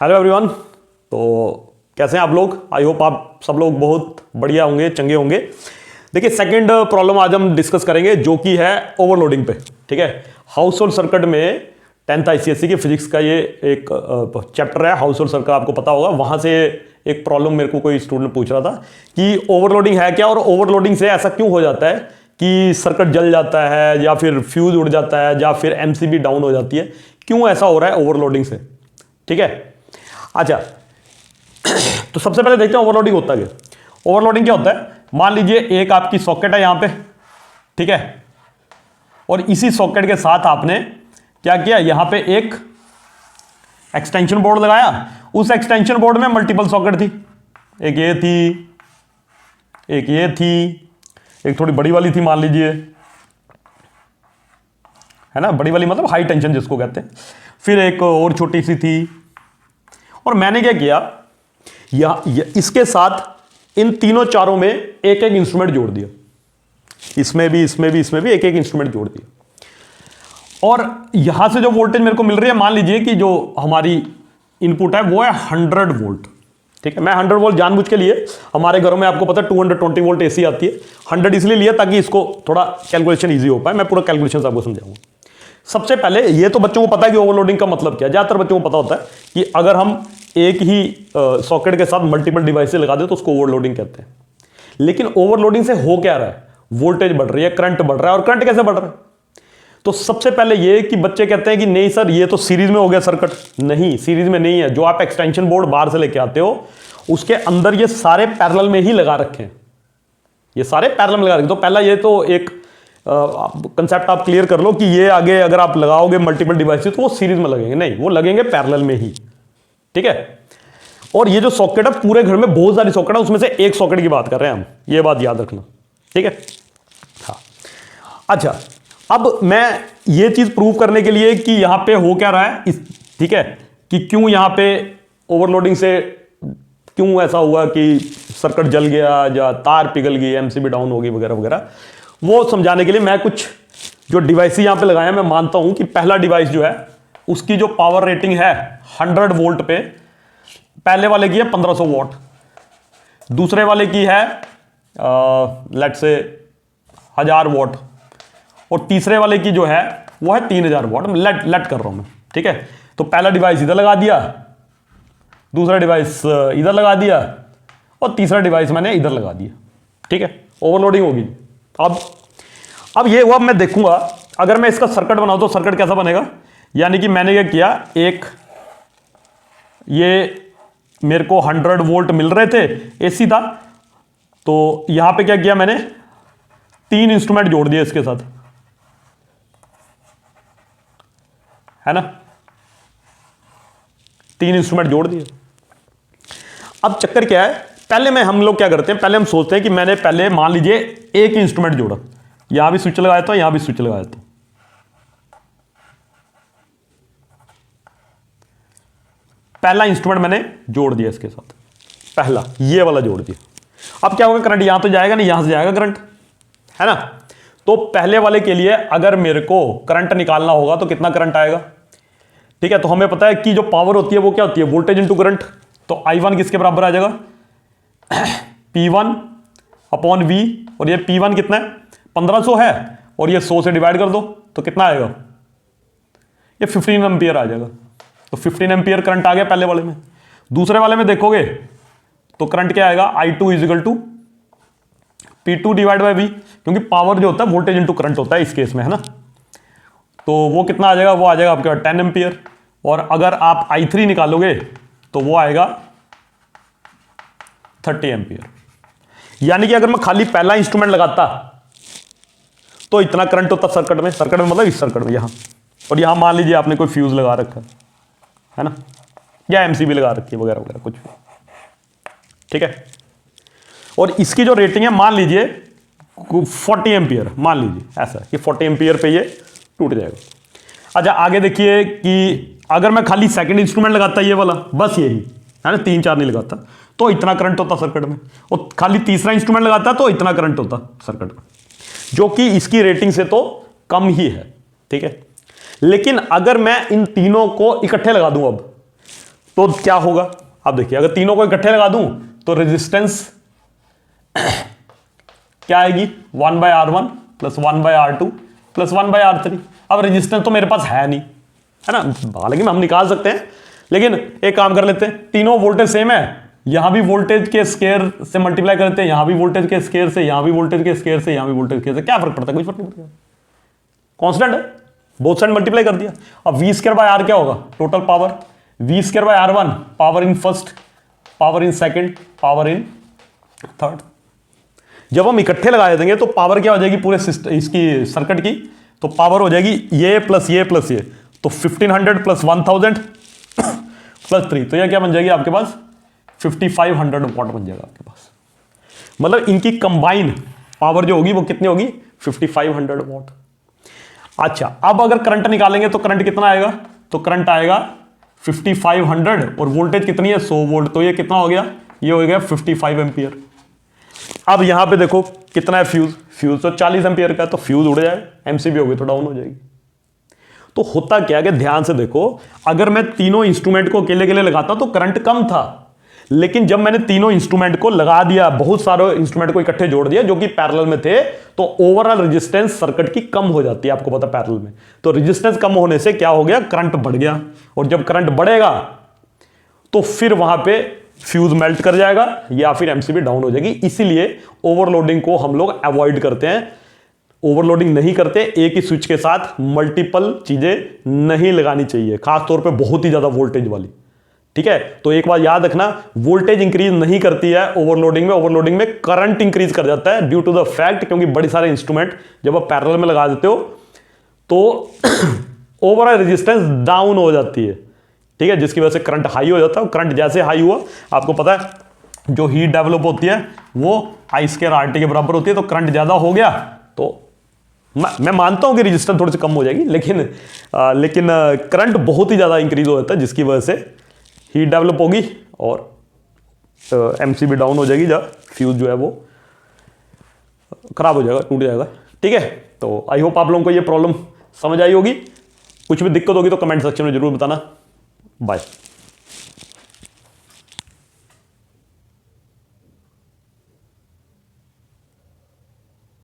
Hello everyone. तो कैसे हैं आप लोग? आई होप आप सब लोग बहुत बढ़िया होंगे, चंगे होंगे। देखिए, सेकंड प्रॉब्लम आज हम डिस्कस करेंगे जो कि है ओवरलोडिंग पे। ठीक है, हाउस होल्ड सर्किट में 10th ICSE की फिजिक्स का ये एक चैप्टर है, हाउस होल्ड सर्किट, आपको पता होगा। वहां से एक प्रॉब्लम मेरे को कोई स्टूडेंट पूछ रहा था कि ओवरलोडिंग है क्या, और ओवरलोडिंग से ऐसा क्यों हो जाता है कि सर्किट जल जाता है या फिर फ्यूज उड़ जाता है या फिर MCB डाउन हो जाती है। क्यों ऐसा हो रहा है ओवरलोडिंग से? ठीक है, अच्छा तो सबसे पहले देखते हैं ओवरलोडिंग होता क्या। ओवरलोडिंग क्या होता है? मान लीजिए एक आपकी सॉकेट है यहां पे, ठीक है, और इसी सॉकेट के साथ आपने क्या किया, यहां पे एक एक्सटेंशन बोर्ड लगाया। उस एक्सटेंशन बोर्ड में मल्टीपल सॉकेट थी, एक ये थी, एक ये थी, एक थोड़ी बड़ी वाली थी मान लीजिए, है ना, बड़ी वाली मतलब हाई टेंशन जिसको कहते हैं, फिर एक और छोटी सी थी। और मैंने क्या किया, इसके साथ इन तीनों चारों में एक एक इंस्ट्रूमेंट जोड़ दिया, इसमें भी, इसमें भी, इसमें भी एक एक इंस्ट्रूमेंट जोड़ दिया। और यहां से जो वोल्टेज मेरे को मिल रही है, मान लीजिए कि जो हमारी इनपुट है वो है 100 वोल्ट। ठीक है, मैं 100 वोल्ट जानबूझ के लिए, हमारे घरों में आपको पता है 220 वोल्ट AC आती है, 100 इसलिए लिया ताकि इसको थोड़ा कैलकुलेशन ईजी हो पाए। मैं पूरा कैलकुलेशन आपको समझाऊंगा। सबसे पहले ये तो बच्चों को पता है कि ओवरलोडिंग का मतलब क्या है। ज्यादातर बच्चों को पता होता है कि अगर हम एक ही सॉकेट के साथ मल्टीपल डिवाइसेस लगा दे तो उसको ओवरलोडिंग कहते हैं। लेकिन ओवरलोडिंग से हो क्या रहा है? वोल्टेज बढ़ रही है, करंट बढ़ रहा है। और करंट कैसे बढ़ रहा है? तो सबसे पहले ये कि बच्चे कहते हैं कि नहीं सर ये तो सीरीज में हो गया सर्किट। नहीं, सीरीज में नहीं है। जो आप एक्सटेंशन बोर्ड बाहर से लेके आते हो उसके अंदर ये सारे पैरेलल में ही लगा रखे हैं, ये सारे पैरेलल में लगा रखे। तो पहला ये तो एक कंसेप्ट आप क्लियर कर लो कि ये आगे अगर आप लगाओगे मल्टीपल डिवाइसेस तो वो सीरीज में लगेंगे, नहीं, वो लगेंगे पैरेलल में ही। ठीक है, और ये जो सॉकेट है, पूरे घर में बहुत सारी सॉकेट है, उसमें से एक सॉकेट की बात कर रहे हैं हम, ये बात याद रखना। ठीक है, हाँ, अच्छा, अब मैं ये चीज प्रूव करने के लिए कि यहां पे हो क्या रहा है, ठीक है, कि क्यों यहां पे ओवरलोडिंग से क्यों ऐसा हुआ कि सर्किट जल गया या तार पिघल गई, MCB डाउन होगी वगैरह वगैरह, वो समझाने के लिए मैं कुछ जो डिवाइस यहां पे लगाया, मैं मानता हूं कि पहला डिवाइस जो है उसकी जो पावर रेटिंग है 100 वोल्ट पे, पहले वाले की है 1500 वॉट, दूसरे वाले की है लेट्स से 1000 वॉट, और तीसरे वाले की जो है वो है 3000 वॉट। लेट कर रहा हूं मैं। ठीक है, तो पहला डिवाइस इधर लगा दिया, दूसरा डिवाइस इधर लगा दिया, और तीसरा डिवाइस मैंने इधर लगा दिया। ठीक है, ओवरलोडिंग होगी। अब ये हुआ, मैं देखूंगा अगर मैं इसका सर्किट बनाऊं तो सर्किट कैसा बनेगा। यानी कि मैंने क्या किया, एक ये मेरे को 100 वोल्ट मिल रहे थे, AC था, तो यहां पे क्या किया मैंने, 3 इंस्ट्रूमेंट जोड़ दिए इसके साथ, है ना, 3 इंस्ट्रूमेंट जोड़ दिए। अब चक्कर क्या है, पहले में हम लोग क्या करते हैं, पहले हम सोचते हैं कि मैंने पहले मान लीजिए एक ही इंस्ट्रूमेंट जोड़ा, यहां भी स्विच लगाया था, यहां भी स्विच लगाया था, पहला इंस्ट्रूमेंट मैंने जोड़ दिया इसके साथ, पहला ये वाला जोड़ दिया। अब क्या होगा, करंट यहां तो जाएगा नहीं, यहां से जाएगा करंट, है ना। तो पहले वाले के लिए अगर मेरे को करंट निकालना होगा तो कितना करंट आएगा? ठीक है, तो हमें पता है कि जो पावर होती है वो क्या होती है, वोल्टेज इंटू करंट। तो I1 किसके बराबर आ जाएगा, P1/V, और ये P1 कितना है, 1500 है, और ये 100 से डिवाइड कर दो तो कितना आएगा, ये 15 एम्पियर आ जाएगा। तो 15 एम्पियर करंट आ गया पहले वाले में। दूसरे वाले में देखोगे तो करंट क्या आएगा, I2 = P2/V, क्योंकि पावर जो होता है वोल्टेज इंटू करंट होता है इस केस में, है ना। तो वो कितना आ जाएगा, वो आ जाएगा आपके 10 एम्पियर। और अगर आप I3 निकालोगे तो वो आएगा 30 एम्पियर। यानी कि अगर मैं खाली पहला इंस्ट्रूमेंट लगाता तो इतना करंट होता सर्किट में, सर्किट में मतलब इस सर्किट में यहां, और यहां मान लीजिए आपने कोई फ्यूज लगा रखा है ना, या MCB लगा रखी है वगैरह वगैरह कुछ भी। ठीक है, और इसकी जो रेटिंग है मान लीजिए 40 एम्पियर, मान लीजिए ऐसा कि 40 एम्पियर पे ये टूट जाएगा। अच्छा, आगे देखिए कि अगर मैं खाली सेकंड इंस्ट्रूमेंट लगाता ये वाला, बस यही, है ना, 3-4 नहीं लगाता, तो इतना करंट होता सर्किट में, और खाली तीसरा इंस्ट्रूमेंट लगाता तो इतना करंट होता सर्किट में, जो कि इसकी रेटिंग से तो कम ही है। ठीक है, लेकिन अगर मैं इन तीनों को इकट्ठे लगा दूं अब, तो क्या होगा, आप देखिए अगर तीनों को इकट्ठे लगा दूं तो रेजिस्टेंस क्या आएगी, 1/R1 plus 1/R2 plus 1/R3। अब रेजिस्टेंस तो मेरे पास है नहीं, है ना, हालांकि हम निकाल सकते हैं, लेकिन एक काम कर लेते हैं, तीनों वोल्टेज सेम है, यहां भी वोल्टेज के स्केयर से मल्टीप्लाई करते हैं, यहां भी वोल्टेज के स्केयर से, यहां भी वोल्टेज के स्केयर से, यहां भी वोल्टेज के, क्या फर्क पड़ता है, कोई फर्क नहीं पड़ता, कांस्टेंट है, बोथ साइड मल्टीप्लाई कर दिया। अब V²/R क्या होगा, total power, V²/R1 power in first, power in second, power in third. जब हम इकट्ठे लगा देंगे तो पावर क्या हो जाएगी पूरे इसकी सर्किट की, तो पावर हो जाएगी ये प्लस ये प्लस ये, तो 1500 प्लस 1000 प्लस 3, तो यह क्या बन जाएगी आपके पास 5500 वॉट बन जाएगा आपके पास। मतलब इनकी कंबाइन पावर जो होगी वो कितनी होगी, 5500 वॉट। अच्छा, अब अगर करंट निकालेंगे तो करंट कितना आएगा, तो करंट आएगा 5500 और वोल्टेज कितनी है 100 वोल्ट, तो ये कितना हो गया, ये हो गया 55 एम्पियर। अब यहां पे देखो कितना है फ्यूज, फ्यूज तो 40 एम्पियर का, तो फ्यूज उड़ जाए, एमसीबी होगी तो डाउन हो जाएगी। तो होता क्या है, ध्यान से देखो, अगर मैं तीनों इंस्ट्रूमेंट को अकेले अकेले लगाता तो करंट कम था, लेकिन जब मैंने तीनों इंस्ट्रूमेंट को लगा दिया, बहुत सारे इंस्ट्रूमेंट को इकट्ठे जोड़ दिया जो कि पैरेलल में थे, तो ओवरऑल रेजिस्टेंस सर्किट की कम हो जाती है, आपको पता पैरेलल में, तो रेजिस्टेंस कम होने से क्या हो गया, करंट बढ़ गया, और जब करंट बढ़ेगा तो फिर वहां पे फ्यूज मेल्ट कर जाएगा या फिर एमसीबी डाउन हो जाएगी। इसीलिए ओवरलोडिंग को हम लोग अवॉइड करते हैं, ओवरलोडिंग नहीं करते, एक ही स्विच के साथ मल्टीपल चीजें नहीं लगानी चाहिए, खासतौर पे बहुत ही ज्यादा वोल्टेज वाली, ठीक है। तो एक बात याद रखना, वोल्टेज इंक्रीज नहीं करती है ओवरलोडिंग में, ओवरलोडिंग में करंट इंक्रीज कर जाता है ड्यू टू द फैक्ट, क्योंकि बड़े सारे इंस्ट्रूमेंट जब आप पैरेलल में लगा देते हो तो ओवरऑल रेजिस्टेंस डाउन हो जाती है, ठीक है, जिसकी वजह से करंट हाई हो जाता है। करंट जैसे हाई हुआ, आपको पता है जो हीट डेवलप होती है वो I²RT के बराबर होती है, तो करंट ज्यादा हो गया तो मैं मानता हूं कि रेजिस्टेंस थोड़ी सी कम हो जाएगी, लेकिन करंट बहुत ही ज्यादा इंक्रीज हो जाता है, जिसकी वजह से हीट डेवलप होगी और एमसीबी डाउन हो जाएगी, जब फ्यूज जो है वो खराब हो जाएगा, टूट जाएगा, ठीक है। तो आई होप आप लोगों को ये प्रॉब्लम समझ आई होगी, कुछ भी दिक्कत होगी तो कमेंट सेक्शन में जरूर बताना। बाय।